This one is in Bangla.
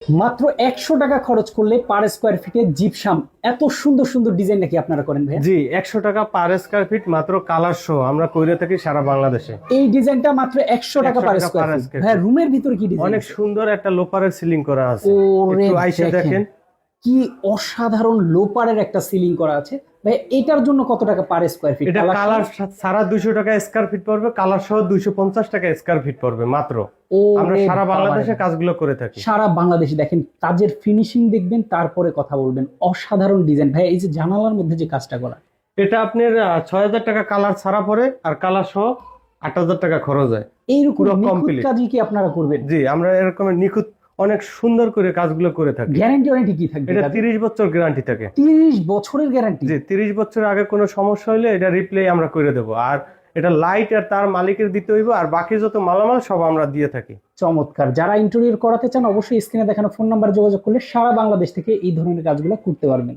মাত্র 100 টাকা খরচ করলে পার স্কোয়ার ফিটে জিপসাম এত সুন্দর সুন্দর ডিজাইন নাকি আপনারা করেন ভাই? জি, 100 টাকা পার স্কয়ার ফিট মাত্র কালার সহ আমরা কইরে থাকি সারা বাংলাদেশে। এই ডিজাইনটা মাত্র 100 টাকা 100 পার টাকা স্কোয়ার per ফিট। square ভাই feet। রুমের ভিতরে কি ডিজাইন? অনেক সুন্দর একটা লোপারের সিলিং করা আছে, ওরে একটু আইসা দেখেন। কি অসাধারণ লোপারের একটা সিলিং করা আছে। ভাই এটার জন্য কত টাকা পার স্কোয়ার ফিট? এটা কালার সারা 200 টাকা স্কয়ার ফিট পড়বে, কালার সহ 250 টাকা স্কয়ার ফিট পড়বে মাত্র। আমরা সারা বাংলাদেশে কাজগুলো করে থাকি। সারা বাংলাদেশে দেখেন কাজের ফিনিশিং দেখবেন, তারপরে কথা বলবেন। অসাধারণ ডিজাইন ভাই। এই যে জানালার মধ্যে যে কাজটা করা, এটা আপনার 6000 টাকা কালার ছাড়া পড়ে, আর কালার সহ 8000 টাকা খরচ হয়। এইরকম পুরো নিখুঁত complete। কাজই কি আপনারা করবেন? জি, আমরা এরকম নিখুঁত অনেক সুন্দর করে কাজগুলো করে থাকি। গ্যারান্টি কি থাকবে? এটা 30 বছর গ্যারান্টি থাকে। 30 বছরের গ্যারান্টি? জি, 30 বছর আগে কোনো সমস্যা হলে এটা রিপ্লে আমরা করে দেবো। আর এটা লাইট আর তার মালিকের দিতে হইব, আর বাকি যত মালামাল সব আমরা দিয়ে থাকি। চমৎকার। যারা ইন্টেরিয়র করাতে চান অবশ্যই স্ক্রিনে দেখানো ফোন নাম্বার যোগাযোগ করলে সারা বাংলাদেশ থেকে এই ধরনের কাজগুলো করতে পারবেন।